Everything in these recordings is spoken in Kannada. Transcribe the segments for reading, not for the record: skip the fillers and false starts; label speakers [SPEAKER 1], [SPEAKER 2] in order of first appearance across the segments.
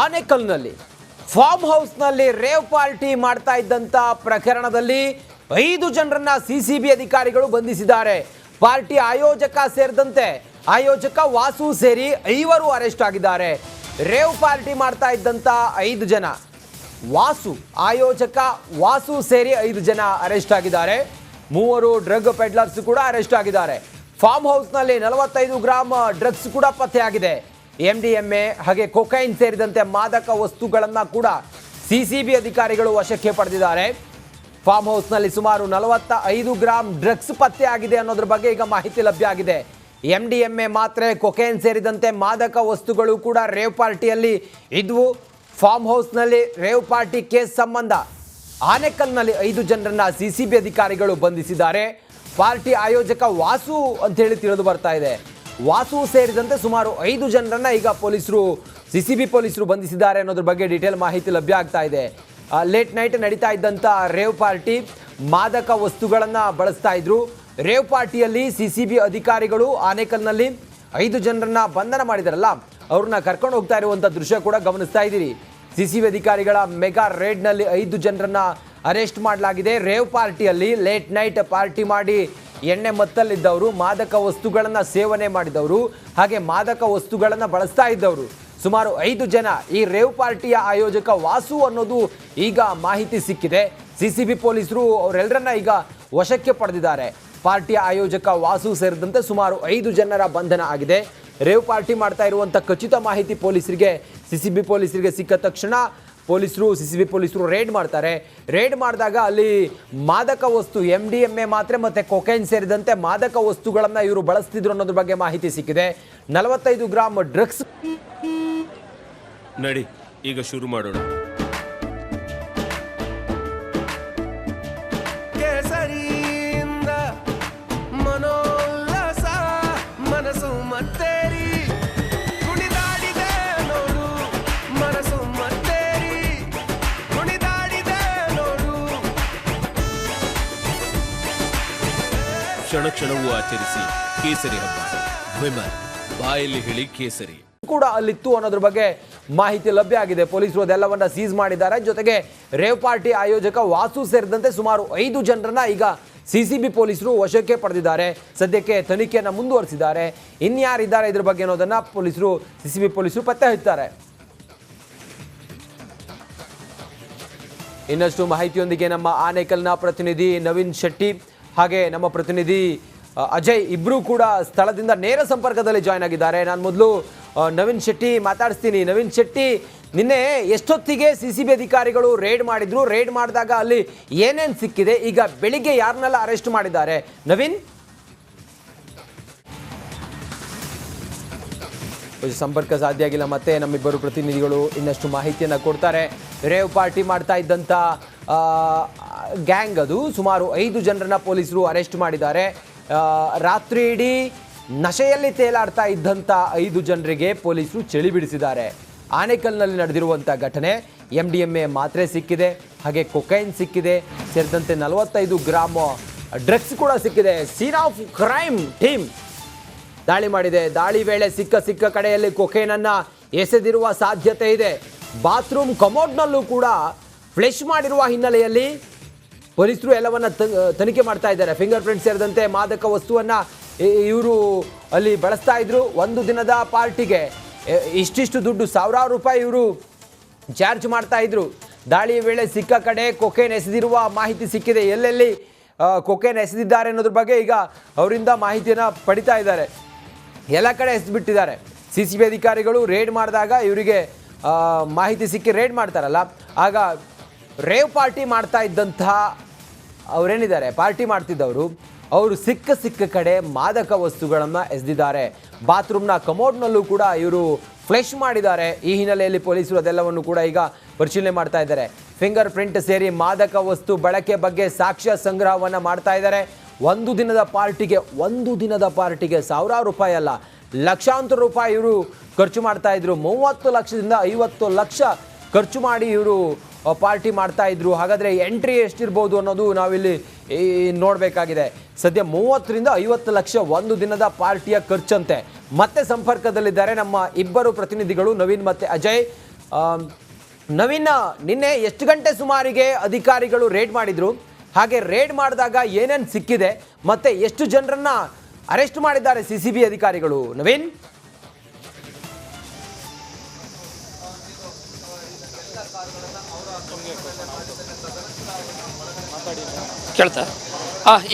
[SPEAKER 1] ಆನೇಕಲ್ನಲ್ಲಿ ಫಾರ್ಮ್ ಹೌಸ್ನಲ್ಲಿ ರೇವ್ ಪಾರ್ಟಿ ಮಾಡ್ತಾ ಇದ್ದಂಥ ಪ್ರಕರಣದಲ್ಲಿ 5 ಜನರನ್ನ ಸಿಸಿಬಿ ಅಧಿಕಾರಿಗಳು ಬಂಧಿಸಿದ್ದಾರೆ. ಪಾರ್ಟಿ ಆಯೋಜಕ ಸೇರಿದಂತೆ ಆಯೋಜಕ ವಾಸು ಸೇರಿ 5 ಅರೆಸ್ಟ್ ಆಗಿದ್ದಾರೆ. ರೇವ್ ಪಾರ್ಟಿ ಮಾಡ್ತಾ ಇದ್ದಂಥ 5 ಜನ, ಆಯೋಜಕ ವಾಸು ಸೇರಿ 5 ಜನ ಅರೆಸ್ಟ್ ಆಗಿದ್ದಾರೆ. 3 ಡ್ರಗ್ ಪೆಡ್ಲರ್ಸ್ ಕೂಡ ಅರೆಸ್ಟ್ ಆಗಿದ್ದಾರೆ. ಫಾರ್ಮ್ ಹೌಸ್ನಲ್ಲಿ 45 ಗ್ರಾಂ ಡ್ರಗ್ಸ್ ಕೂಡ ಪತ್ತೆಯಾಗಿದೆ. MDMA ಹಾಗೆ ಕೊಕೈನ್ ಸೇರಿದಂತೆ ಮಾದಕ ವಸ್ತುಗಳನ್ನು ಕೂಡ ಸಿಸಿಬಿ ಅಧಿಕಾರಿಗಳು ವಶಕ್ಕೆ ಪಡೆದಿದ್ದಾರೆ. ಫಾರ್ಮ್ ಹೌಸ್ನಲ್ಲಿ ಸುಮಾರು 45 ಗ್ರಾಂ ಡ್ರಗ್ಸ್ ಪತ್ತೆಯಾಗಿದೆ ಅನ್ನೋದ್ರ ಬಗ್ಗೆ ಈಗ ಮಾಹಿತಿ ಲಭ್ಯ ಆಗಿದೆ. MDMA ಮಾತ್ರೆ, ಕೊಕೈನ್ ಸೇರಿದಂತೆ ಮಾದಕ ವಸ್ತುಗಳು ಕೂಡ ರೇವ್ ಪಾರ್ಟಿಯಲ್ಲಿ ಇದ್ವು. ಫಾರ್ಮ್ ಹೌಸ್ನಲ್ಲಿ ರೇವ್ ಪಾರ್ಟಿ ಕೇಸ್ ಸಂಬಂಧ ಆನೇಕಲ್ನಲ್ಲಿ 5 ಜನರನ್ನ ಸಿಸಿಬಿ ಅಧಿಕಾರಿಗಳು ಬಂಧಿಸಿದ್ದಾರೆ. ಪಾರ್ಟಿ ಆಯೋಜಕ ವಾಸು ಅಂತ ಹೇಳಿ ತಿಳಿದು ಬರ್ತಾ ಇದೆ. ವಾಸು ಸೇರಿದಂತೆ ಸುಮಾರು 5 ಜನರನ್ನ ಈಗ ಸಿಸಿಬಿ ಪೊಲೀಸರು ಬಂಧಿಸಿದ್ದಾರೆ ಅನ್ನೋದ್ರ ಬಗ್ಗೆ ಡೀಟೇಲ್ ಮಾಹಿತಿ ಲಭ್ಯ ಆಗ್ತಾ ಇದೆ. ಲೇಟ್ ನೈಟ್ ನಡೀತಾ ಇದ್ದಂಥ ರೇವ್ ಪಾರ್ಟಿ ಮಾದಕ ವಸ್ತುಗಳನ್ನು ಬಳಸ್ತಾ ಇದ್ರು. ರೇವ್ ಪಾರ್ಟಿಯಲ್ಲಿ ಸಿಸಿಬಿ ಅಧಿಕಾರಿಗಳು ಆನೇಕಲ್ನಲ್ಲಿ 5 ಜನರನ್ನ ಬಂಧನ ಮಾಡಿದಾರಲ್ಲ, ಅವ್ರನ್ನ ಕರ್ಕೊಂಡು ಹೋಗ್ತಾ ಇರುವಂಥ ದೃಶ್ಯ ಕೂಡ ಗಮನಿಸ್ತಾ ಇದ್ದೀರಿ. ಸಿಸಿಬಿ ಅಧಿಕಾರಿಗಳ ಮೆಗಾ ರೇಡ್ನಲ್ಲಿ 5 ಜನರನ್ನ ಅರೆಸ್ಟ್ ಮಾಡಲಾಗಿದೆ. ರೇವ್ ಪಾರ್ಟಿಯಲ್ಲಿ ಲೇಟ್ ನೈಟ್ ಪಾರ್ಟಿ ಮಾಡಿ ಎಣ್ಣೆ ಮತ್ತಲ್ಲಿದ್ದವರು, ಮಾದಕ ವಸ್ತುಗಳನ್ನು ಸೇವನೆ ಮಾಡಿದವರು, ಹಾಗೆ ಮಾದಕ ವಸ್ತುಗಳನ್ನು ಬಳಸ್ತಾ ಇದ್ದವರು ಸುಮಾರು 5 ಜನ. ಈ ರೇವ್ ಪಾರ್ಟಿಯ ಆಯೋಜಕ ವಾಸು ಅನ್ನೋದು ಈಗ ಮಾಹಿತಿ ಸಿಕ್ಕಿದೆ. ಸಿಸಿಬಿ ಪೊಲೀಸರು ಅವರೆಲ್ಲರನ್ನ ಈಗ ವಶಕ್ಕೆ ಪಡೆದಿದ್ದಾರೆ. ಪಾರ್ಟಿಯ ಆಯೋಜಕ ವಾಸು ಸೇರಿದಂತೆ ಸುಮಾರು 5 ಜನರ ಬಂಧನ ಆಗಿದೆ. ರೇವ್ ಪಾರ್ಟಿ ಮಾಡ್ತಾ ಇರುವಂಥ ಖಚಿತ ಮಾಹಿತಿ ಸಿಸಿಬಿ ಪೊಲೀಸರಿಗೆ ಸಿಕ್ಕ ತಕ್ಷಣ ಸಿಸಿಬಿ ಪೊಲೀಸರು ರೇಡ್ ಮಾಡ್ತಾರೆ. ರೇಡ್ ಮಾಡಿದಾಗ ಅಲ್ಲಿ ಮಾದಕ ವಸ್ತು MDMA ಮಾತ್ರೆ ಮತ್ತು ಕೊಕೈನ್ ಸೇರಿದಂತೆ ಮಾದಕ ವಸ್ತುಗಳನ್ನು ಇವರು ಬಳಸ್ತಿದ್ರು ಅನ್ನೋದ್ರ ಬಗ್ಗೆ ಮಾಹಿತಿ ಸಿಕ್ಕಿದೆ. 45 ಗ್ರಾಂ ಡ್ರಗ್ಸ್.
[SPEAKER 2] ನಡಿ ಈಗ ಶುರು ಮಾಡೋಣ. ಕ್ಷಣ ಕ್ಷಣವೂ ಆಚರಿಸಿ ಕೇಸರಿ ಹಬ್ಬ. ವಿಮಲ್ ಬಾಯಲ್ಲಿ ಹೇಳಿ ಕೇಸರಿ
[SPEAKER 1] ಕೂಡ ಅಲ್ಲಿತ್ತು ಅನ್ನೋದ್ರ ಬಗ್ಗೆ ಮಾಹಿತಿ ಲಭ್ಯ ಆಗಿದೆ. ಪೊಲೀಸರು ಅದೆಲ್ಲವನ್ನ ಸೀಸ್ ಮಾಡಿದ್ದಾರೆ. ಜೊತೆಗೆ ರೇವ್ ಪಾರ್ಟಿ ಆಯೋಜಕ ವಾಸು ಸೇರಿದಂತೆ ಸುಮಾರು 5 ಜನರನ್ನ ಈಗ ಸಿಸಿಬಿ ಪೊಲೀಸರು ವಶಕ್ಕೆ ಪಡೆದಿದ್ದಾರೆ. ಸದ್ಯಕ್ಕೆ ತನಿಖೆಯನ್ನು ಮುಂದುವರಿಸಿದ್ದಾರೆ. ಇನ್ಯಾರಿದ್ದಾರೆ ಇದ್ರ ಬಗ್ಗೆ ಅನ್ನೋದನ್ನ ಸಿಸಿಬಿ ಪೊಲೀಸರು ಪತ್ತೆ ಹಚ್ತಾರೆ. ಇನ್ನಷ್ಟು ಮಾಹಿತಿಯೊಂದಿಗೆ ನಮ್ಮ ಆನೇಕಲ್ನ ಪ್ರತಿನಿಧಿ ನವೀನ್ ಶೆಟ್ಟಿ ಹಾಗೆ ನಮ್ಮ ಪ್ರತಿನಿಧಿ ಅಜಯ್ ಇಬ್ಬರೂ ಕೂಡ ಸ್ಥಳದಿಂದ ನೇರ ಸಂಪರ್ಕದಲ್ಲಿ ಜಾಯ್ನ್ ಆಗಿದ್ದಾರೆ. ನಾನು ಮೊದಲು ನವೀನ್ ಶೆಟ್ಟಿ ಮಾತಾಡಿಸ್ತೀನಿ. ನವೀನ್ ಶೆಟ್ಟಿ, ನಿನ್ನೆ ಎಷ್ಟೊತ್ತಿಗೆ ಸಿಸಿಬಿ ಅಧಿಕಾರಿಗಳು ರೇಡ್ ಮಾಡಿದ್ರು? ರೇಡ್ ಮಾಡಿದಾಗ ಅಲ್ಲಿ ಏನೇನು ಸಿಕ್ಕಿದೆ? ಈಗ ಬೆಳಿಗ್ಗೆ ಯಾರನ್ನೆಲ್ಲ ಅರೆಸ್ಟ್ ಮಾಡಿದ್ದಾರೆ? ನವೀನ್, ಸಂಪರ್ಕ ಸಾಧ್ಯ ಆಗಿಲ್ಲ. ಮತ್ತೆ ನಮ್ಮಿಬ್ಬರು ಪ್ರತಿನಿಧಿಗಳು ಇನ್ನಷ್ಟು ಮಾಹಿತಿಯನ್ನು ಕೊಡ್ತಾರೆ. ರೇವ್ ಪಾರ್ಟಿ ಮಾಡ್ತಾ ಇದ್ದಂಥ ಗ್ಯಾಂಗ್ ಅದು ಸುಮಾರು 5 ಜನರನ್ನ ಪೊಲೀಸರು ಅರೆಸ್ಟ್ ಮಾಡಿದ್ದಾರೆ. ರಾತ್ರಿ ಇಡೀ ನಶೆಯಲ್ಲಿ ತೇಲಾಡ್ತಾ ಇದ್ದಂಥ 5 ಜನರಿಗೆ ಪೊಲೀಸರು ಚಳಿ ಬಿಡಿಸಿದ್ದಾರೆ. ಆನೇಕಲ್ನಲ್ಲಿ ನಡೆದಿರುವಂಥ ಘಟನೆ. MDMA ಮಾತ್ರೆ ಸಿಕ್ಕಿದೆ, ಹಾಗೆ ಕೊಕೈನ್ ಸಿಕ್ಕಿದೆ, ಸೇರಿದಂತೆ 45 ಗ್ರಾಂ ಡ್ರಗ್ಸ್ ಕೂಡ ಸಿಕ್ಕಿದೆ. ಸೀನ್ ಆಫ್ ಕ್ರೈಮ್ ಟೀಮ್ ದಾಳಿ ಮಾಡಿದೆ. ದಾಳಿ ವೇಳೆ ಸಿಕ್ಕ ಕಡೆಯಲ್ಲಿ ಕೊಕೈನನ್ನು ಎಸೆದಿರುವ ಸಾಧ್ಯತೆ ಇದೆ. ಬಾತ್ರೂಮ್ ಕಮೋಡ್ನಲ್ಲೂ ಕೂಡ ಫ್ಲೆಶ್ ಮಾಡಿರುವ ಹಿನ್ನೆಲೆಯಲ್ಲಿ ಪೊಲೀಸರು ಎಲ್ಲವನ್ನ ತನಿಖೆ ಮಾಡ್ತಾ ಇದ್ದಾರೆ. ಫಿಂಗರ್ ಪ್ರಿಂಟ್ ಸೇರಿದಂತೆ ಮಾದಕ ವಸ್ತುವನ್ನು ಇವರು ಅಲ್ಲಿ ಬಳಸ್ತಾ ಇದ್ರು. ಒಂದು ದಿನದ ಪಾರ್ಟಿಗೆ ಇಷ್ಟಿಷ್ಟು ದುಡ್ಡು, ಸಾವಿರಾರು ರೂಪಾಯಿ ಇವರು ಚಾರ್ಜ್ ಮಾಡ್ತಾ ಇದ್ರು. ದಾಳಿ ವೇಳೆ ಸಿಕ್ಕ ಕಡೆ ಕೊಕೇನ್ ಎಸೆದಿರುವ ಮಾಹಿತಿ ಸಿಕ್ಕಿದೆ. ಎಲ್ಲೆಲ್ಲಿ ಕೊಕೇನ್ ಎಸೆದಿದ್ದಾರೆ ಅನ್ನೋದ್ರ ಬಗ್ಗೆ ಈಗ ಅವರಿಂದ ಮಾಹಿತಿಯನ್ನು ಪಡಿತಾ ಇದ್ದಾರೆ. ಎಲ್ಲ ಕಡೆ ಎಸೆದ್ಬಿಟ್ಟಿದ್ದಾರೆ. ಸಿಸಿಬಿ ಅಧಿಕಾರಿಗಳು ರೇಡ್ ಮಾಡಿದಾಗ ಇವರಿಗೆ ಮಾಹಿತಿ ಸಿಕ್ಕಿ ರೇಡ್ ಮಾಡ್ತಾರಲ್ಲ, ಆಗ ರೇವ್ ಪಾರ್ಟಿ ಮಾಡ್ತಾ ಇದ್ದಂತಹ ಅವರೇನಿದ್ದಾರೆ ಪಾರ್ಟಿ ಮಾಡ್ತಿದ್ದವರು, ಅವರು ಸಿಕ್ಕ ಕಡೆ ಮಾದಕ ವಸ್ತುಗಳನ್ನು ಎಸೆದಿದ್ದಾರೆ. ಬಾತ್ರೂಮ್ನ ಕಮೋಡ್ನಲ್ಲೂ ಕೂಡ ಇವರು ಫ್ಲೆಶ್ ಮಾಡಿದ್ದಾರೆ. ಈ ಹಿನ್ನೆಲೆಯಲ್ಲಿ ಪೊಲೀಸರು ಅದೆಲ್ಲವನ್ನು ಕೂಡ ಈಗ ಪರಿಶೀಲನೆ ಮಾಡ್ತಾ ಇದ್ದಾರೆ. ಫಿಂಗರ್ ಪ್ರಿಂಟ್ ಸೇರಿ ಮಾದಕ ವಸ್ತು ಬಳಕೆ ಬಗ್ಗೆ ಸಾಕ್ಷ್ಯ ಸಂಗ್ರಹವನ್ನು ಮಾಡ್ತಾ ಇದ್ದಾರೆ. ಒಂದು ದಿನದ ಪಾರ್ಟಿಗೆ ಸಾವಿರಾರು ರೂಪಾಯಿ ಅಲ್ಲ, ಲಕ್ಷಾಂತರ ರೂಪಾಯಿ ಇವರು ಖರ್ಚು ಮಾಡ್ತಾ ಇದ್ರು. 30 ಲಕ್ಷದಿಂದ 50 ಲಕ್ಷ ಖರ್ಚು ಮಾಡಿ ಇವರು ಪಾರ್ಟಿ ಮಾಡ್ತಾ ಇದ್ರು. ಹಾಗಾದರೆ ಎಂಟ್ರಿ ಎಷ್ಟಿರ್ಬೋದು ಅನ್ನೋದು ನಾವಿಲ್ಲಿ ನೋಡಬೇಕಾಗಿದೆ. ಸದ್ಯ 30ರಿಂದ 50 ಲಕ್ಷ ಒಂದು ದಿನದ ಪಾರ್ಟಿಯ ಖರ್ಚಂತೆ. ಮತ್ತೆ ಸಂಪರ್ಕದಲ್ಲಿದ್ದಾರೆ ನಮ್ಮ ಇಬ್ಬರು ಪ್ರತಿನಿಧಿಗಳು, ನವೀನ್ ಮತ್ತು ಅಜಯ್. ನವೀನ್, ನಿನ್ನೆ ಎಷ್ಟು ಗಂಟೆ ಸುಮಾರಿಗೆ ಅಧಿಕಾರಿಗಳು ರೇಡ್ ಮಾಡಿದ್ರು, ಹಾಗೆ ರೇಡ್ ಮಾಡಿದಾಗ ಏನೇನು ಸಿಕ್ಕಿದೆ, ಮತ್ತೆ ಎಷ್ಟು ಜನರನ್ನ ಅರೆಸ್ಟ್ ಮಾಡಿದ್ದಾರೆ CCB ಅಧಿಕಾರಿಗಳು? ನವೀನ್,
[SPEAKER 3] ಕೇಳ್ತಾ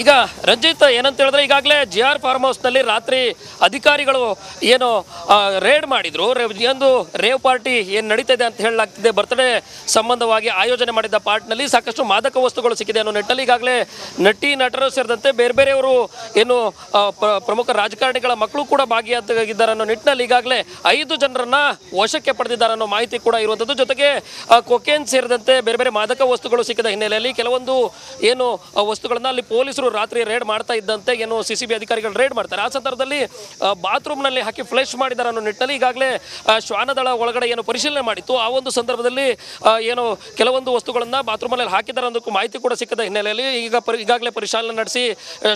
[SPEAKER 3] ಈಗ ರಂಜಿತ್ ಏನಂತ ಹೇಳಿದ್ರೆ, ಈಗಾಗಲೇ GR ಫಾರ್ಮ್ ಹೌಸ್ನಲ್ಲಿ ರಾತ್ರಿ ಅಧಿಕಾರಿಗಳು ಏನು ರೇಡ್ ಮಾಡಿದ್ರು. ಒಂದು ರೇವ್ ಪಾರ್ಟಿ ಏನು ನಡೀತಾ ಇದೆ ಅಂತ ಹೇಳಲಾಗ್ತಿದೆ. ಬರ್ತ್ಡೇ ಸಂಬಂಧವಾಗಿ ಆಯೋಜನೆ ಮಾಡಿದ್ದ ಪಾರ್ಟ್ನಲ್ಲಿ ಸಾಕಷ್ಟು ಮಾದಕ ವಸ್ತುಗಳು ಸಿಕ್ಕಿದೆ ಅನ್ನೋ ನಿಟ್ಟಲ್ಲಿ ಈಗಾಗಲೇ ನಟಿ ನಟರು ಸೇರಿದಂತೆ ಬೇರೆ ಬೇರೆಯವರು ಏನು ಪ್ರಮುಖ ರಾಜಕಾರಣಿಗಳ ಮಕ್ಕಳು ಕೂಡ ಭಾಗಿಯಾಗಿದ್ದಾರೆ ಅನ್ನೋ ನಿಟ್ಟಿನಲ್ಲಿ ಈಗಾಗಲೇ 5 ಜನರನ್ನ ವಶಕ್ಕೆ ಪಡೆದಿದ್ದಾರೆ ಅನ್ನೋ ಮಾಹಿತಿ ಕೂಡ ಇರುವಂಥದ್ದು. ಜೊತೆಗೆ ಕೊಕೇನ್ ಸೇರಿದಂತೆ ಬೇರೆ ಬೇರೆ ಮಾದಕ ವಸ್ತುಗಳು ಸಿಕ್ಕಿದ ಹಿನ್ನೆಲೆಯಲ್ಲಿ ಕೆಲವೊಂದು ಏನು ವಸ್ತುಗಳನ್ನ ಅಲ್ಲಿ ಪೊಲೀಸರು ರಾತ್ರಿ ರೇಡ್ ಮಾಡ್ತಾ ಇದ್ದಂತೆ ಏನು CCB ಅಧಿಕಾರಿಗಳು ರೇಡ್ ಮಾಡ್ತಾರೆ. ಆ ಸಂದರ್ಭದಲ್ಲಿ ಬಾತ್ರೂಮ್ನಲ್ಲಿ ಹಾಕಿ ಫ್ಲೆಶ್ ಮಾಡಿದ್ದಾರೆ ಅನ್ನೋ ನಿಟ್ಟಿನಲ್ಲಿ ಈಗಾಗಲೇ ಶ್ವಾನದಳ ಒಳಗಡೆ ಏನು ಪರಿಶೀಲನೆ ಮಾಡಿತ್ತು. ಆ ಒಂದು ಸಂದರ್ಭದಲ್ಲಿ ಏನು ಕೆಲವೊಂದು ವಸ್ತುಗಳನ್ನು ಬಾತ್ರೂಮಲ್ಲಿ ಹಾಕಿದ್ದಾರೆ ಅನ್ನೋದಕ್ಕೂ ಮಾಹಿತಿ ಕೂಡ ಸಿಕ್ಕದ ಹಿನ್ನೆಲೆಯಲ್ಲಿ ಈಗಾಗಲೇ ಪರಿಶೀಲನೆ ನಡೆಸಿ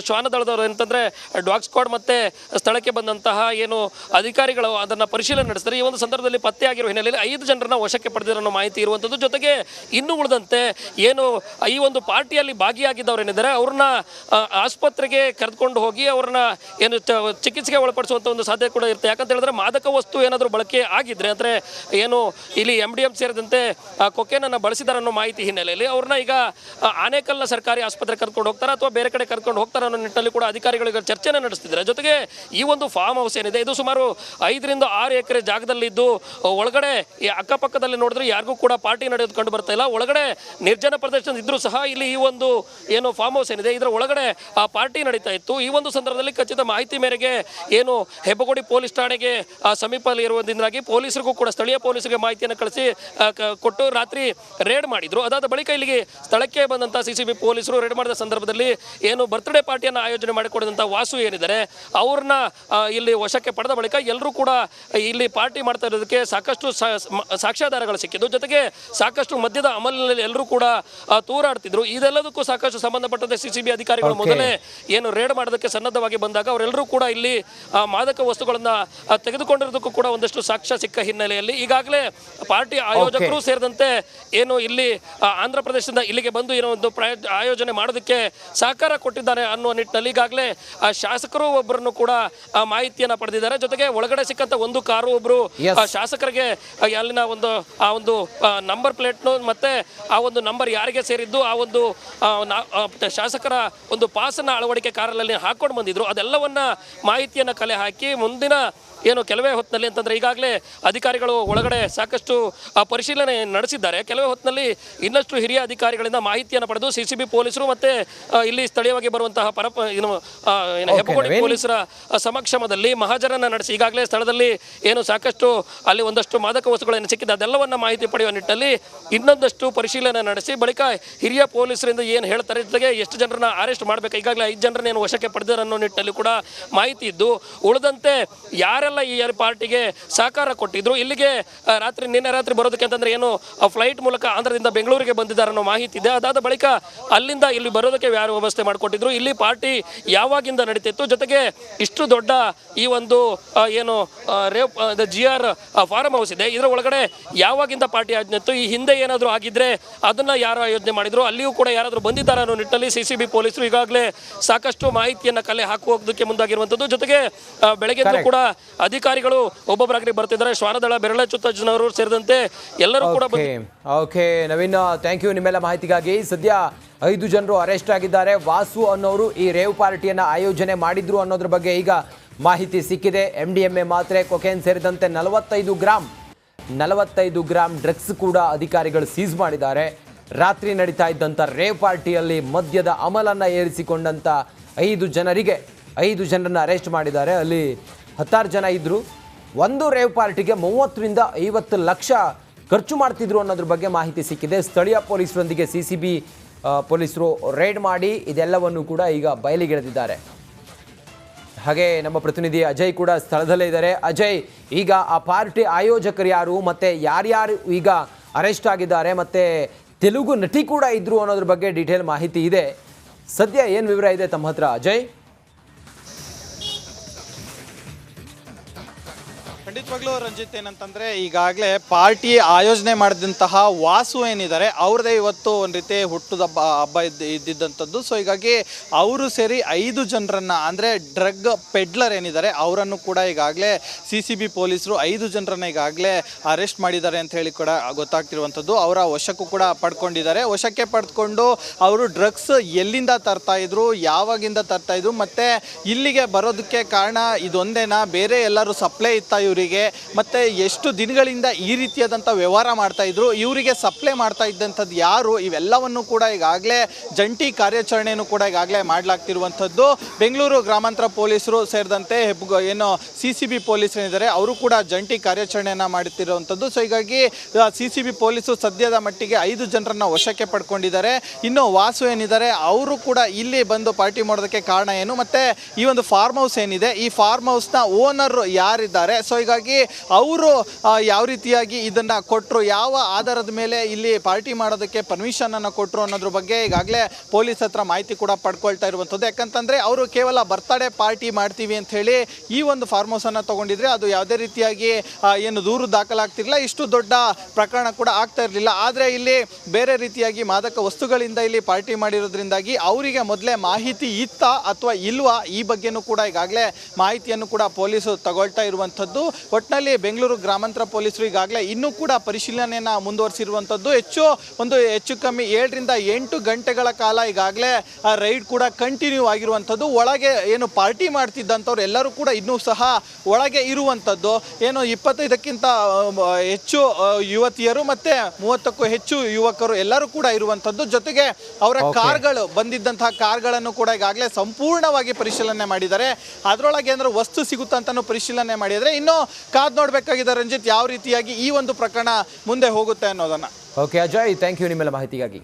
[SPEAKER 3] ಶ್ವಾನದಳದವರು ಅಂತಂದರೆ ಡಾಗ್ ಸ್ಕ್ವಾಡ್ ಮತ್ತೆ ಸ್ಥಳಕ್ಕೆ ಬಂದಂತಹ ಏನು ಅಧಿಕಾರಿಗಳು ಅದನ್ನು ಪರಿಶೀಲನೆ ನಡೆಸ್ತಾರೆ. ಈ ಒಂದು ಸಂದರ್ಭದಲ್ಲಿ ಪತ್ತೆಯಾಗಿರುವ ಹಿನ್ನೆಲೆಯಲ್ಲಿ 5 ಜನರನ್ನ ವಶಕ್ಕೆ ಪಡೆದಿರೋ ಅನ್ನೋ ಮಾಹಿತಿ ಇರುವಂಥದ್ದು. ಜೊತೆಗೆ ಇನ್ನು ಉಳಿದಂತೆ ಏನು ಈ ಒಂದು ಪಾರ್ಟಿಯಲ್ಲಿ ಭಾಗಿಯಾಗಿದ್ದವರು ಏನಿದ್ದಾರೆ ಅವ್ರನ್ನ ಆಸ್ಪತ್ರೆಗೆ ಕರೆದುಕೊಂಡು ಹೋಗಿ ಅವ್ರನ್ನ ಏನು ಚಿಕಿತ್ಸೆಗೆ ಒಳಪಡಿಸುವಂಥ ಒಂದು ಸಾಧ್ಯತೆ ಕೂಡ ಇರುತ್ತೆ. ಯಾಕಂತ ಹೇಳಿದ್ರೆ ಮಾದಕ ವಸ್ತು ಏನಾದರೂ ಬಳಕೆ ಆಗಿದ್ರೆ ಅಂದರೆ ಏನು ಇಲ್ಲಿ MDM ಸೇರಿದಂತೆ ಕೊಕೇನನ್ನು ಬಳಸಿದಾರೆ ಅನ್ನೋ ಮಾಹಿತಿ ಹಿನ್ನೆಲೆಯಲ್ಲಿ ಅವ್ರನ್ನ ಈಗ ಆನೇಕಲ್ನ ಸರ್ಕಾರಿ ಆಸ್ಪತ್ರೆಗೆ ಕರ್ಕೊಂಡು ಹೋಗ್ತಾರೆ ಅಥವಾ ಬೇರೆ ಕಡೆ ಕರ್ಕೊಂಡು ಹೋಗ್ತಾರೆ ಅನ್ನೋ ನಿಟ್ಟಿನಲ್ಲಿ ಕೂಡ ಅಧಿಕಾರಿಗಳಿಗೆ ಚರ್ಚೆನ ನಡೆಸ್ತಿದ್ದಾರೆ. ಜೊತೆಗೆ ಈ ಒಂದು ಫಾರ್ಮ್ ಹೌಸ್ ಏನಿದೆ ಇದು ಸುಮಾರು 5 ರಿಂದ 6 ಎಕರೆ ಜಾಗದಲ್ಲಿದ್ದು ಒಳಗಡೆ ಈ ಅಕ್ಕಪಕ್ಕದಲ್ಲಿ ನೋಡಿದ್ರೆ ಯಾರಿಗೂ ಕೂಡ ಪಾರ್ಟಿ ನಡೆಯೋದು ಕಂಡು ಬರ್ತಾ ಇಲ್ಲ. ಒಳಗಡೆ ನಿರ್ಜನ ಪ್ರದೇಶ ಇದ್ರೂ ಸಹ ಇಲ್ಲಿ ಈ ಒಂದು ಏನು ಫಾರ್ಮ್ ಹೌಸ್ ಏನಿದೆ ಇದರ ಒಳಗಡೆ ಪಾರ್ಟಿ ನಡೀತಾ ಇತ್ತು. ಈ ಒಂದು ಸಂದರ್ಭದಲ್ಲಿ ಖಚಿತ ಮಾಹಿತಿ ಮೇರೆಗೆ ಏನು ಹೆಬ್ಬಗೋಡಿ ಪೊಲೀಸ್ ಠಾಣೆಗೆ ಸಮೀಪದಲ್ಲಿ ಇರುವುದರಿಂದಾಗಿ ಪೊಲೀಸರಿಗೂ ಕೂಡ ಸ್ಥಳೀಯ ಪೊಲೀಸರಿಗೆ ಮಾಹಿತಿಯನ್ನು ಕಳಿಸಿ ಕೊಟ್ಟು ರಾತ್ರಿ ರೇಡ್ ಮಾಡಿದ್ರು. ಅದಾದ ಬಳಿಕ ಇಲ್ಲಿಗೆ ಸ್ಥಳಕ್ಕೆ ಬಂದಂಥ CCB ಪೊಲೀಸರು ರೇಡ್ ಮಾಡಿದ ಸಂದರ್ಭದಲ್ಲಿ ಏನು ಬರ್ತ್ಡೇ ಪಾರ್ಟಿಯನ್ನು ಆಯೋಜನೆ ಮಾಡಿಕೊಡಿದಂಥ ವಾಸು ಏನಿದ್ದಾರೆ ಅವ್ರನ್ನ ಇಲ್ಲಿ ವಶಕ್ಕೆ ಪಡೆದ ಬಳಿಕ ಎಲ್ಲರೂ ಕೂಡ ಇಲ್ಲಿ ಪಾರ್ಟಿ ಮಾಡ್ತಾ ಇರೋದಕ್ಕೆ ಸಾಕಷ್ಟು ಸಾಕ್ಷ್ಯಾಧಾರಗಳು ಸಿಕ್ಕಿದ್ದು. ಜೊತೆಗೆ ಸಾಕಷ್ಟು ಮದ್ಯದ ಅಮಲಿನಲ್ಲಿ ಎಲ್ಲರೂ ಕೂಡ ತೂರಾಡ್ತಿದ್ರು. ಇದೆಲ್ಲದಕ್ಕೂ ಸಾಕಷ್ಟು ಸಂಬಂಧಪಟ್ಟಂತೆ CCB ಅಧಿಕಾರಿಗಳು ಮೊದಲೇ ಏನು ರೇಡ್ ಮಾಡೋದಕ್ಕೆ ಸನ್ನದ್ಧವಾಗಿ ಬಂದಾಗ ಅವರೆಲ್ಲರೂ ಕೂಡ ಇಲ್ಲಿ ಮಾದಕ ವಸ್ತುಗಳನ್ನು ತೆಗೆದುಕೊಂಡಿರೋದಕ್ಕೂ ಕೂಡ ಒಂದಷ್ಟು ಸಾಕ್ಷ್ಯ ಸಿಕ್ಕ ಹಿನ್ನೆಲೆಯಲ್ಲಿ ಈಗಾಗಲೇ ಪಾರ್ಟಿ ಆಯೋಜಕರು ಸೇರಿದಂತೆ ಏನು ಇಲ್ಲಿ ಆಂಧ್ರ ಪ್ರದೇಶದಿಂದ ಇಲ್ಲಿಗೆ ಬಂದು ಏನೋ ಒಂದು ಆಯೋಜನೆ ಮಾಡೋದಕ್ಕೆ ಸಹಕಾರ ಕೊಟ್ಟಿದ್ದಾರೆ ಅನ್ನುವ ನಿಟ್ಟಿನಲ್ಲಿ ಈಗಾಗಲೇ ಶಾಸಕರು ಒಬ್ಬರನ್ನು ಕೂಡ ಮಾಹಿತಿಯನ್ನು ಪಡೆದಿದ್ದಾರೆ. ಜೊತೆಗೆ ಒಳಗಡೆ ಸಿಕ್ಕಂತ ಒಂದು ಕಾರು ಒಬ್ಬರು ಶಾಸಕರಿಗೆ ಅಲ್ಲಿನ ಒಂದು ನಂಬರ್ ಪ್ಲೇಟ್ನು ಮತ್ತೆ ಆ ಒಂದು ನಂಬರ್ ಯಾರಿಗೆ ಸೇರಿದ್ದು ಆ ಒಂದು ಶಾಸಕರ ಒಂದು ಪಾಸನ್ನ ಅಳವಡಿಕೆ ಕಾರಲ್ಲಿ ಹಾಕೊಂಡು ಬಂದಿದ್ರು. ಅದೆಲ್ಲವನ್ನ ಮಾಹಿತಿಯನ್ನು ಕಲೆ ಹಾಕಿ ಮುಂದಿನ ಏನು ಕೆಲವೇ ಹೊತ್ತಿನಲ್ಲಿ ಅಂತಂದರೆ ಈಗಾಗಲೇ ಅಧಿಕಾರಿಗಳು ಒಳಗಡೆ ಸಾಕಷ್ಟು ಪರಿಶೀಲನೆ ನಡೆಸಿದ್ದಾರೆ. ಕೆಲವೇ ಹೊತ್ತಿನಲ್ಲಿ ಇನ್ನಷ್ಟು ಹಿರಿಯ ಅಧಿಕಾರಿಗಳಿಂದ ಮಾಹಿತಿಯನ್ನು ಪಡೆದು CCB ಪೊಲೀಸರು ಮತ್ತು ಇಲ್ಲಿ ಸ್ಥಳೀಯವಾಗಿ ಬರುವಂತಹ ಹೆಬ್ಬಗೋಡಿ ಪೊಲೀಸರ ಸಮಕ್ಷಮದಲ್ಲಿ ಮಹಾಜರನ್ನು ನಡೆಸಿ ಈಗಾಗಲೇ ಸ್ಥಳದಲ್ಲಿ ಏನು ಸಾಕಷ್ಟು ಅಲ್ಲಿ ಒಂದಷ್ಟು ಮಾದಕ ವಸ್ತುಗಳನ್ನು ಸಿಕ್ಕಿದೆ ಅದೆಲ್ಲವನ್ನು ಮಾಹಿತಿ ಪಡೆಯುವ ನಿಟ್ಟಿನಲ್ಲಿ ಇನ್ನೊಂದಷ್ಟು ಪರಿಶೀಲನೆ ನಡೆಸಿ ಬಳಿಕ ಹಿರಿಯ ಪೊಲೀಸರಿಂದ ಏನು ಹೇಳ್ತಾರೆ, ಜೊತೆಗೆ ಎಷ್ಟು ಜನರನ್ನ ಅರೆಸ್ಟ್ ಮಾಡಬೇಕು, ಈಗಾಗಲೇ 5 ಜನರನ್ನ ಏನು ವಶಕ್ಕೆ ಪಡೆದಿದ್ದಾರೆ ಅನ್ನೋ ನಿಟ್ಟಿನಲ್ಲಿ ಕೂಡ ಮಾಹಿತಿ ಇದ್ದು ಉಳಿದಂತೆ ಯಾರೆಲ್ಲ ಈ ಪಾರ್ಟಿಗೆ ಸಹಕಾರ ಕೊಟ್ಟಿದ್ರು ಇಲ್ಲಿಗೆ ನಿನ್ನೆ ರಾತ್ರಿ ಬರೋದಕ್ಕೆ ಅಂತಂದ್ರೆ ಏನು ಫ್ಲೈಟ್ ಮೂಲಕ ಆಂಧ್ರದಿಂದ ಬೆಂಗಳೂರಿಗೆ ಬಂದಿದ್ದಾರೆ ಅನ್ನೋ ಮಾಹಿತಿ ಇದೆ. ಅದಾದ ಬಳಿಕ ಅಲ್ಲಿಂದ ಇಲ್ಲಿ ಬರೋದಕ್ಕೆ ಯಾರು ವ್ಯವಸ್ಥೆ ಮಾಡಿಕೊಟ್ಟಿದ್ರು, ಇಲ್ಲಿ ಪಾರ್ಟಿ ಯಾವಾಗಿಂದ ನಡೀತಿತ್ತು, ಜೊತೆಗೆ ಇಷ್ಟು ದೊಡ್ಡ ಈ ಒಂದು ಏನು GR ಫಾರ್ಮ್ ಹೌಸ್ ಇದೆ ಇದರ ಒಳಗಡೆ ಯಾವಾಗಿಂದ ಪಾರ್ಟಿ ಆಜ್ಞೆತ್ತು, ಈ ಹಿಂದೆ ಏನಾದರೂ ಆಗಿದ್ರೆ ಅದನ್ನ ಯಾರು ಆಯೋಜನೆ ಮಾಡಿದ್ರು, ಅಲ್ಲಿಯೂ ಕೂಡ ಯಾರಾದರೂ ಬಂದಿದ್ದಾರೆ ಅನ್ನೋ ನಿಟ್ಟಿನಲ್ಲಿ CCB ಪೊಲೀಸರು ಈಗಾಗಲೇ ಸಾಕಷ್ಟು ಮಾಹಿತಿಯನ್ನು ಕಲೆ ಹಾಕುವುದಕ್ಕೆ ಮುಂದಾಗಿರುವಂಥದ್ದು. ಜೊತೆಗೆ ಬೆಳಗ್ಗೆ ಕೂಡ ಅಧಿಕಾರಿಗಳು ಒಬ್ಬೊಬ್ಬರಾಗಿ ಬರ್ತಿದ್ದಾರೆ. ಶ್ವಾನದಳ ಬೆರಳಚ್ಚುತ್ತಜ್ಜನವರು ಸೇರಿದಂತೆ ಎಲ್ಲರೂ ಕೂಡ
[SPEAKER 1] ಓಕೆ ನವೀನ್, ಥ್ಯಾಂಕ್ ಯು ನಿಮ್ಮೆಲ್ಲ ಮಾಹಿತಿಗಾಗಿ. ಸದ್ಯ 5 ಜನರು ಅರೆಸ್ಟ್ ಆಗಿದ್ದಾರೆ. ವಾಸು ಅನ್ನೋರು ಈ ರೇವ್ ಪಾರ್ಟಿಯನ್ನು ಆಯೋಜನೆ ಮಾಡಿದ್ರು ಅನ್ನೋದ್ರ ಬಗ್ಗೆ ಈಗ ಮಾಹಿತಿ ಸಿಕ್ಕಿದೆ. MDMA ಮಾತ್ರೆ, ಕೊಕೇನ್ ಸೇರಿದಂತೆ 45 ಗ್ರಾಮ್ ಡ್ರಗ್ಸ್ ಕೂಡ ಅಧಿಕಾರಿಗಳು ಸೀಸ್ ಮಾಡಿದ್ದಾರೆ. ರಾತ್ರಿ ನಡೀತಾ ಇದ್ದಂಥ ರೇವ್ ಪಾರ್ಟಿಯಲ್ಲಿ ಮದ್ಯದ ಅಮಲನ್ನು ಏರಿಸಿಕೊಂಡಂಥ 5 ಜನರನ್ನು ಅರೆಸ್ಟ್ ಮಾಡಿದ್ದಾರೆ. ಅಲ್ಲಿ 16 ಜನ ಇದ್ದರು. ಒಂದು ರೇವ್ ಪಾರ್ಟಿಗೆ 30 ರಿಂದ 50 ಲಕ್ಷ ಖರ್ಚು ಮಾಡ್ತಿದ್ರು ಅನ್ನೋದ್ರ ಬಗ್ಗೆ ಮಾಹಿತಿ ಸಿಕ್ಕಿದೆ. ಸ್ಥಳೀಯ ಪೊಲೀಸರೊಂದಿಗೆ CCB ಪೊಲೀಸರು ರೇಡ್ ಮಾಡಿ ಇದೆಲ್ಲವನ್ನು ಕೂಡ ಈಗ ಬಯಲಿಗೆಳೆದಿದ್ದಾರೆ. ಹಾಗೆ ನಮ್ಮ ಪ್ರತಿನಿಧಿ ಅಜಯ್ ಕೂಡ ಸ್ಥಳದಲ್ಲೇ ಇದ್ದಾರೆ. ಅಜಯ್, ಈಗ ಆ ಪಾರ್ಟಿ ಆಯೋಜಕರು ಯಾರು, ಮತ್ತೆ ಯಾರ್ಯಾರು ಈಗ ಅರೆಸ್ಟ್ ಆಗಿದ್ದಾರೆ, ಮತ್ತೆ ತೆಲುಗು ನಟಿ ಕೂಡ ಇದ್ರು ಅನ್ನೋದ್ರ ಬಗ್ಗೆ ಡೀಟೇಲ್ ಮಾಹಿತಿ ಇದೆ. ಸದ್ಯ ಏನು ವಿವರ ಇದೆ ತಮ್ಮ ಹತ್ರ ಅಜಯ್?
[SPEAKER 4] ಖಂಡಿತವಾಗ್ಲೂ ರಂಜಿತ್, ಏನಂತಂದ್ರೆ ಈಗಾಗಲೇ ಪಾರ್ಟಿ ಆಯೋಜನೆ ಮಾಡಿದಂತಹ ವಾಸು ಏನಿದ್ದಾರೆ ಅವ್ರದೇ ಇವತ್ತು ಒಂದು ರೀತಿ ಹುಟ್ಟುದ ಹಬ್ಬ ಇದ್ದಿದ್ದಂಥದ್ದು. ಸೊ ಹೀಗಾಗಿ ಅವರು ಸೇರಿ 5 ಜನರನ್ನ ಅಂದರೆ ಡ್ರಗ್ ಪೆಡ್ಲರ್ ಏನಿದ್ದಾರೆ ಅವರನ್ನು ಕೂಡ ಈಗಾಗಲೇ CCB ಪೊಲೀಸರು 5 ಜನರನ್ನ ಈಗಾಗಲೇ ಅರೆಸ್ಟ್ ಮಾಡಿದ್ದಾರೆ ಅಂತ ಹೇಳಿ ಕೂಡ ಗೊತ್ತಾಗ್ತಿರುವಂಥದ್ದು. ಅವರ ವಶಕ್ಕೂ ಕೂಡ ಪಡ್ಕೊಂಡಿದ್ದಾರೆ. ವಶಕ್ಕೆ ಪಡೆದುಕೊಂಡು ಅವರು ಡ್ರಗ್ಸ್ ಎಲ್ಲಿಂದ ತರ್ತಾ ಇದ್ರು, ಯಾವಾಗಿಂದ ತರ್ತಾ ಇದ್ರು, ಮತ್ತೆ ಇಲ್ಲಿಗೆ ಬರೋದಕ್ಕೆ ಕಾರಣ ಇದೊಂದೇನಾ, ಬೇರೆ ಎಲ್ಲರೂ ಸಪ್ಲೈ ಇತ್ತ ಇವರಿಗೆ, ಮತ್ತೆ ಎಷ್ಟು ದಿನಗಳಿಂದ ಈ ರೀತಿಯಾದಂಥ ವ್ಯವಹಾರ ಮಾಡ್ತಾ ಇದ್ರು, ಇವರಿಗೆ ಸಪ್ಲೈ ಮಾಡ್ತಾ ಇದ್ದಂಥದ್ದು ಯಾರು, ಇವೆಲ್ಲವನ್ನು ಕೂಡ ಈಗಾಗಲೇ ಜಂಟಿ ಕಾರ್ಯಾಚರಣೆಯನ್ನು ಕೂಡ ಈಗಾಗಲೇ ಮಾಡಲಾಗ್ತಿರುವಂಥದ್ದು. ಬೆಂಗಳೂರು ಗ್ರಾಮಾಂತರ ಪೊಲೀಸರು ಸೇರಿದಂತೆ ಏನು CCB ಪೊಲೀಸರು ಏನಿದ್ದಾರೆ ಅವರು ಕೂಡ ಜಂಟಿ ಕಾರ್ಯಾಚರಣೆಯನ್ನು ಮಾಡುತ್ತಿರುವಂಥದ್ದು. ಸೊ ಹೀಗಾಗಿ CCB ಪೊಲೀಸರು ಸದ್ಯದ ಮಟ್ಟಿಗೆ 5 ಜನರನ್ನ ವಶಕ್ಕೆ ಪಡ್ಕೊಂಡಿದ್ದಾರೆ. ಇನ್ನು ವಾಸು ಏನಿದ್ದಾರೆ ಅವರು ಕೂಡ ಇಲ್ಲಿ ಬಂದು ಪಾರ್ಟಿ ಮಾಡೋದಕ್ಕೆ ಕಾರಣ ಏನು, ಮತ್ತೆ ಈ ಒಂದು ಫಾರ್ಮ್ ಹೌಸ್ ಏನಿದೆ ಈ ಫಾರ್ಮ್ ಹೌಸ್ನ ಓನರ್ ಯಾರಿದ್ದಾರೆ, ಸೊ ಹೀಗಾಗಿ ಅವರು ಯಾವ ರೀತಿಯಾಗಿ ಇದನ್ನು ಕೊಟ್ಟರು, ಯಾವ ಆಧಾರದ ಮೇಲೆ ಇಲ್ಲಿ ಪಾರ್ಟಿ ಮಾಡೋದಕ್ಕೆ ಪರ್ಮಿಷನನ್ನು ಕೊಟ್ಟರು ಅನ್ನೋದ್ರ ಬಗ್ಗೆ ಈಗಾಗಲೇ ಪೊಲೀಸ್ ಹತ್ರ ಮಾಹಿತಿ ಕೂಡ ಪಡ್ಕೊಳ್ತಾ ಇರುವಂಥದ್ದು. ಯಾಕಂತಂದರೆ ಅವರು ಕೇವಲ ಬರ್ತ್ಡೇ ಪಾರ್ಟಿ ಮಾಡ್ತೀವಿ ಅಂತ ಹೇಳಿ ಈ ಒಂದು ಫಾರ್ಮ್ ಹೌಸನ್ನು ತೊಗೊಂಡಿದ್ರೆ ಅದು ಯಾವುದೇ ರೀತಿಯಾಗಿ ಏನು ದೂರು ದಾಖಲಾಗ್ತಿರಲಿಲ್ಲ, ಇಷ್ಟು ದೊಡ್ಡ ಪ್ರಕರಣ ಕೂಡ ಆಗ್ತಾ ಇರಲಿಲ್ಲ. ಆದರೆ ಇಲ್ಲಿ ಬೇರೆ ರೀತಿಯಾಗಿ ಮಾದಕ ವಸ್ತುಗಳಿಂದ ಇಲ್ಲಿ ಪಾರ್ಟಿ ಮಾಡಿರೋದ್ರಿಂದಾಗಿ ಅವರಿಗೆ ಮೊದಲೇ ಮಾಹಿತಿ ಇತ್ತಾ ಅಥವಾ ಇಲ್ವಾ ಈ ಬಗ್ಗೆನೂ ಕೂಡ ಈಗಾಗಲೇ ಮಾಹಿತಿಯನ್ನು ಕೂಡ ಪೊಲೀಸರು ತಗೊಳ್ತಾ ಇರುವಂಥದ್ದು. ಒಟ್ಟಿನಲ್ಲಿ ಬೆಂಗಳೂರು ಗ್ರಾಮಾಂತರ ಪೊಲೀಸರು ಈಗಾಗಲೇ ಇನ್ನೂ ಕೂಡ ಪರಿಶೀಲನೆಯನ್ನು ಮುಂದುವರಿಸಿರುವಂಥದ್ದು. ಹೆಚ್ಚು ಕಮ್ಮಿ 7 ರಿಂದ 8 ಗಂಟೆಗಳ ಕಾಲ ಈಗಾಗಲೇ ರೈಡ್ ಕೂಡ ಕಂಟಿನ್ಯೂ ಆಗಿರುವಂಥದ್ದು. ಒಳಗೆ ಏನು ಪಾರ್ಟಿ ಮಾಡ್ತಿದ್ದಂಥವ್ರು ಎಲ್ಲರೂ ಕೂಡ ಇನ್ನೂ ಸಹ ಒಳಗೆ ಇರುವಂಥದ್ದು. ಏನು 25ಕ್ಕಿಂತ ಹೆಚ್ಚು ಯುವತಿಯರು ಮತ್ತು 30ಕ್ಕೂ ಹೆಚ್ಚು ಯುವಕರು ಎಲ್ಲರೂ ಕೂಡ ಇರುವಂಥದ್ದು. ಜೊತೆಗೆ ಅವರ ಕಾರ್ಗಳು ಬಂದಿದ್ದಂತಹ ಕಾರ್ಗಳನ್ನು ಕೂಡ ಈಗಾಗಲೇ ಸಂಪೂರ್ಣವಾಗಿ ಪರಿಶೀಲನೆ ಮಾಡಿದ್ದಾರೆ. ಅದರೊಳಗೆ ಏನಾದರೂ ವಸ್ತು ಸಿಗುತ್ತಾ ಅಂತಲೂ ಪರಿಶೀಲನೆ ಮಾಡಿದರೆ ಇನ್ನು ಕಾದು ನೋಡಬೇಕಾಗಿದೆ ರಂಜಿತ್, ಯಾವ ರೀತಿಯಾಗಿ ಈ ಒಂದು ಪ್ರಕರಣ ಮುಂದೆ ಹೋಗುತ್ತೆ ಅನ್ನೋದನ್ನು.
[SPEAKER 1] ಓಕೆ ಅಜಯ್, ಥ್ಯಾಂಕ್ ಯು ನಿಮ್ಮೆಲ್ಲ ಮಾಹಿತಿಗಾಗಿ.